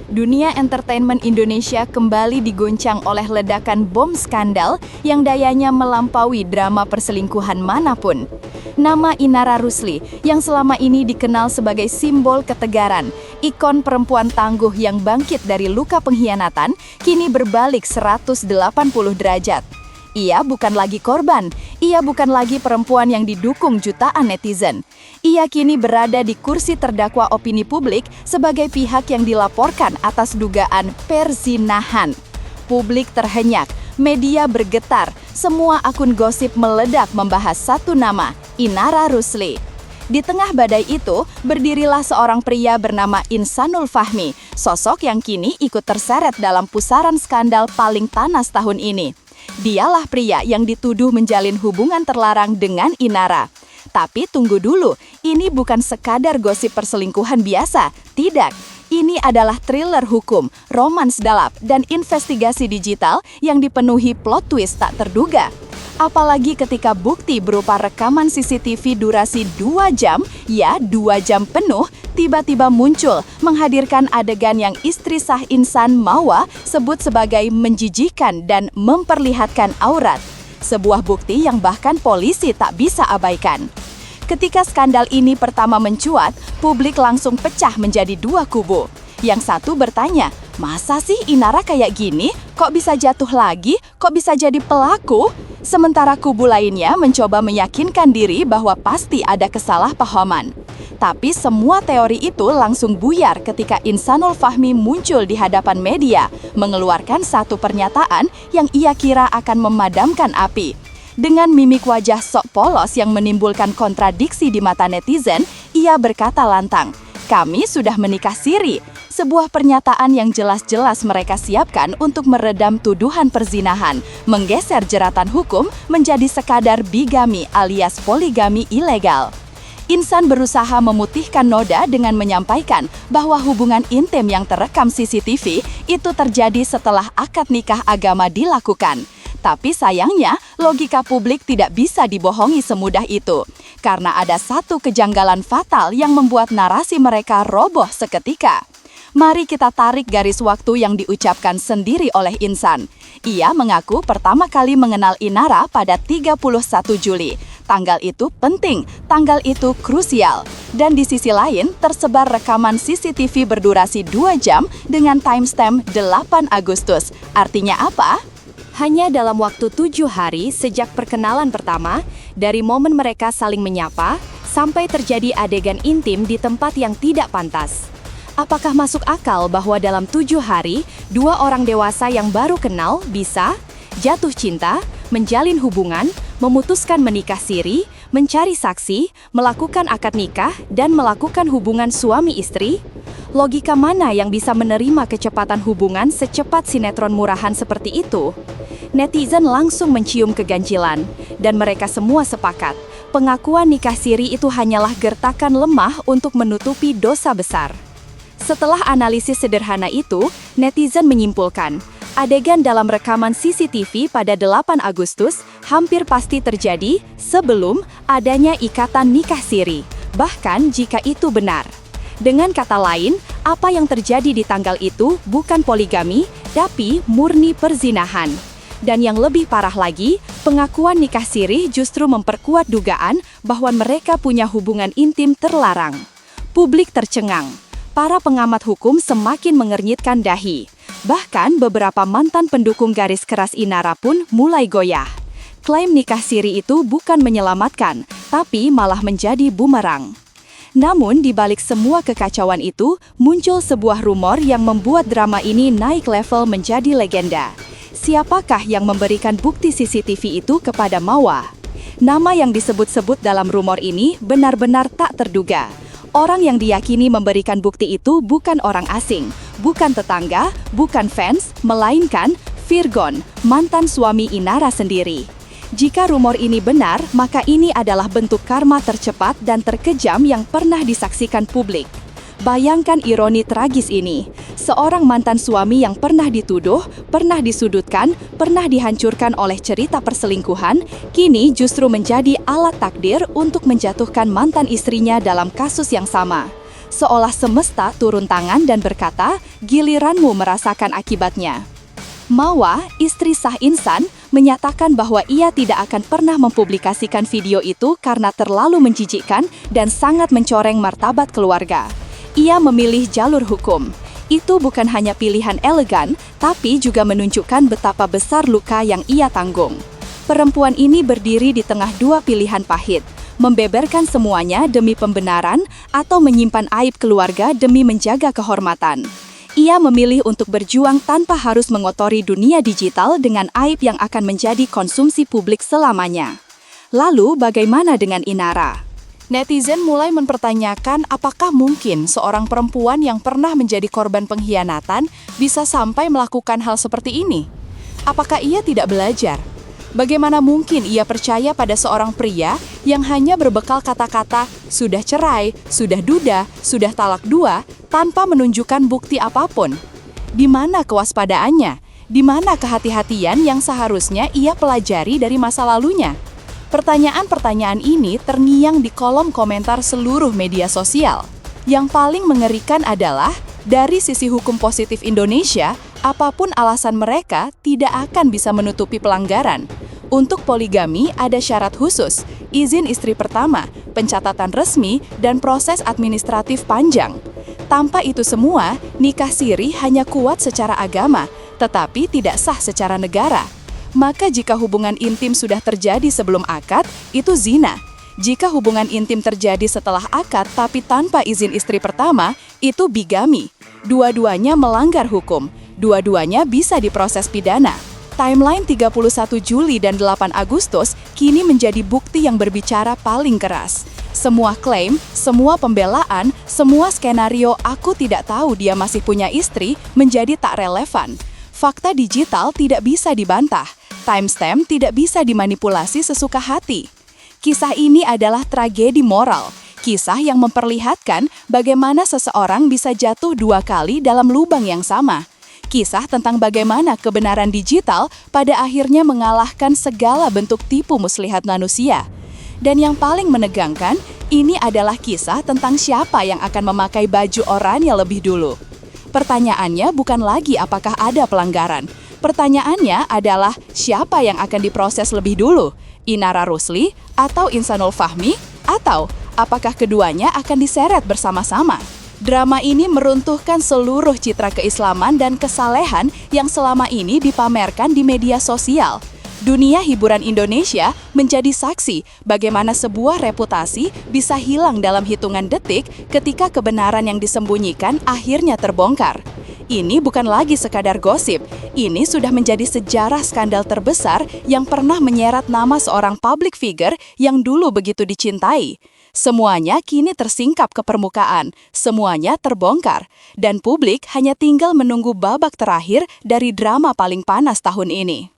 Dunia entertainment Indonesia kembali diguncang oleh ledakan bom skandal yang dayanya melampaui drama perselingkuhan manapun. Nama Inara Rusli, yang selama ini dikenal sebagai simbol ketegaran, ikon perempuan tangguh yang bangkit dari luka pengkhianatan, kini berbalik 180 derajat. Ia bukan lagi korban, ia bukan lagi perempuan yang didukung jutaan netizen. Ia kini berada di kursi terdakwa opini publik sebagai pihak yang dilaporkan atas dugaan perzinahan. Publik terhenyak, media bergetar, semua akun gosip meledak membahas satu nama, Inara Rusli. Di tengah badai itu, berdirilah seorang pria bernama Insanul Fahmi, sosok yang kini ikut terseret dalam pusaran skandal paling panas tahun ini. Dialah pria yang dituduh menjalin hubungan terlarang dengan Inara. Tapi tunggu dulu, ini bukan sekadar gosip perselingkuhan biasa, tidak. Ini adalah thriller hukum, romans dalap, dan investigasi digital yang dipenuhi plot twist tak terduga. Apalagi ketika bukti berupa rekaman CCTV durasi 2 jam, ya 2 jam penuh, tiba-tiba muncul menghadirkan adegan yang istri sah Insan Mawa sebut sebagai menjijikan dan memperlihatkan aurat. Sebuah bukti yang bahkan polisi tak bisa abaikan. Ketika skandal ini pertama mencuat, publik langsung pecah menjadi dua kubu. Yang satu bertanya, masa sih Inara kayak gini? Kok bisa jatuh lagi? Kok bisa jadi pelaku? Sementara kubu lainnya mencoba meyakinkan diri bahwa pasti ada kesalahpahaman. Tapi semua teori itu langsung buyar ketika Insanul Fahmi muncul di hadapan media, mengeluarkan satu pernyataan yang ia kira akan memadamkan api. Dengan mimik wajah sok polos yang menimbulkan kontradiksi di mata netizen, ia berkata lantang, "Kami sudah menikah siri." Sebuah pernyataan yang jelas-jelas mereka siapkan untuk meredam tuduhan perzinahan, menggeser jeratan hukum menjadi sekadar bigami alias poligami ilegal. Insan berusaha memutihkan noda dengan menyampaikan bahwa hubungan intim yang terekam CCTV itu terjadi setelah akad nikah agama dilakukan. Tapi sayangnya, logika publik tidak bisa dibohongi semudah itu. Karena ada satu kejanggalan fatal yang membuat narasi mereka roboh seketika. Mari kita tarik garis waktu yang diucapkan sendiri oleh Insan. Ia mengaku pertama kali mengenal Inara pada 31 Juli. Tanggal itu penting, tanggal itu krusial. Dan di sisi lain, tersebar rekaman CCTV berdurasi 2 jam dengan timestamp 8 Agustus. Artinya apa? Hanya dalam waktu 7 hari sejak perkenalan pertama, dari momen mereka saling menyapa, sampai terjadi adegan intim di tempat yang tidak pantas. Apakah masuk akal bahwa dalam 7 hari, dua orang dewasa yang baru kenal bisa jatuh cinta, menjalin hubungan, memutuskan menikah siri, mencari saksi, melakukan akad nikah, dan melakukan hubungan suami istri? Logika mana yang bisa menerima kecepatan hubungan secepat sinetron murahan seperti itu? Netizen langsung mencium keganjilan, dan mereka semua sepakat. Pengakuan nikah siri itu hanyalah gertakan lemah untuk menutupi dosa besar. Setelah analisis sederhana itu, netizen menyimpulkan, adegan dalam rekaman CCTV pada 8 Agustus hampir pasti terjadi sebelum adanya ikatan nikah siri, bahkan jika itu benar. Dengan kata lain, apa yang terjadi di tanggal itu bukan poligami, tapi murni perzinahan. Dan yang lebih parah lagi, pengakuan nikah siri justru memperkuat dugaan bahwa mereka punya hubungan intim terlarang. Publik tercengang. Para pengamat hukum semakin mengernyitkan dahi. Bahkan beberapa mantan pendukung garis keras Inara pun mulai goyah. Klaim nikah siri itu bukan menyelamatkan, tapi malah menjadi bumerang. Namun di balik semua kekacauan itu, muncul sebuah rumor yang membuat drama ini naik level menjadi legenda. Siapakah yang memberikan bukti CCTV itu kepada Mawa? Nama yang disebut-sebut dalam rumor ini benar-benar tak terduga. Orang yang diyakini memberikan bukti itu bukan orang asing, bukan tetangga, bukan fans, melainkan Virgon, mantan suami Inara sendiri. Jika rumor ini benar, maka ini adalah bentuk karma tercepat dan terkejam yang pernah disaksikan publik. Bayangkan ironi tragis ini. Seorang mantan suami yang pernah dituduh, pernah disudutkan, pernah dihancurkan oleh cerita perselingkuhan, kini justru menjadi alat takdir untuk menjatuhkan mantan istrinya dalam kasus yang sama. seolah semesta turun tangan dan berkata, "Giliranmu merasakan akibatnya." Mawa, istri Shah Insan, menyatakan bahwa ia tidak akan pernah mempublikasikan video itu karena terlalu menjijikkan dan sangat mencoreng martabat keluarga. Ia memilih jalur hukum. Itu bukan hanya pilihan elegan, tapi juga menunjukkan betapa besar luka yang ia tanggung. Perempuan ini berdiri di tengah dua pilihan pahit, membeberkan semuanya demi pembenaran atau menyimpan aib keluarga demi menjaga kehormatan. Ia memilih untuk berjuang tanpa harus mengotori dunia digital dengan aib yang akan menjadi konsumsi publik selamanya. Lalu, bagaimana dengan Inara? Netizen mulai mempertanyakan apakah mungkin seorang perempuan yang pernah menjadi korban pengkhianatan bisa sampai melakukan hal seperti ini? Apakah ia tidak belajar? Bagaimana mungkin ia percaya pada seorang pria yang hanya berbekal kata-kata sudah cerai, sudah duda, sudah talak dua, tanpa menunjukkan bukti apapun? Di mana kewaspadaannya? Di mana kehati-hatian yang seharusnya ia pelajari dari masa lalunya? Pertanyaan-pertanyaan ini terngiang di kolom komentar seluruh media sosial. Yang paling mengerikan adalah, dari sisi hukum positif Indonesia, apapun alasan mereka tidak akan bisa menutupi pelanggaran. Untuk poligami ada syarat khusus, izin istri pertama, pencatatan resmi, dan proses administratif panjang. Tanpa itu semua, nikah siri hanya kuat secara agama, tetapi tidak sah secara negara. Maka jika hubungan intim sudah terjadi sebelum akad, itu zina. Jika hubungan intim terjadi setelah akad tapi tanpa izin istri pertama, itu bigami. Dua-duanya melanggar hukum. Dua-duanya bisa diproses pidana. Timeline 31 Juli dan 8 Agustus kini menjadi bukti yang berbicara paling keras. Semua klaim, semua pembelaan, semua skenario "aku tidak tahu dia masih punya istri" menjadi tak relevan. Fakta digital tidak bisa dibantah. Timestamp tidak bisa dimanipulasi sesuka hati. Kisah ini adalah tragedi moral. Kisah yang memperlihatkan bagaimana seseorang bisa jatuh dua kali dalam lubang yang sama. Kisah tentang bagaimana kebenaran digital pada akhirnya mengalahkan segala bentuk tipu muslihat manusia. Dan yang paling menegangkan, ini adalah kisah tentang siapa yang akan memakai baju oranye lebih dulu. Pertanyaannya bukan lagi apakah ada pelanggaran. Pertanyaannya adalah siapa yang akan diproses lebih dulu, Inara Rusli atau Insanul Fahmi, atau apakah keduanya akan diseret bersama-sama? Drama ini meruntuhkan seluruh citra keislaman dan kesalehan yang selama ini dipamerkan di media sosial. Dunia hiburan Indonesia menjadi saksi bagaimana sebuah reputasi bisa hilang dalam hitungan detik ketika kebenaran yang disembunyikan akhirnya terbongkar. Ini bukan lagi sekadar gosip, ini sudah menjadi sejarah skandal terbesar yang pernah menyeret nama seorang public figure yang dulu begitu dicintai. Semuanya kini tersingkap ke permukaan, semuanya terbongkar, dan publik hanya tinggal menunggu babak terakhir dari drama paling panas tahun ini.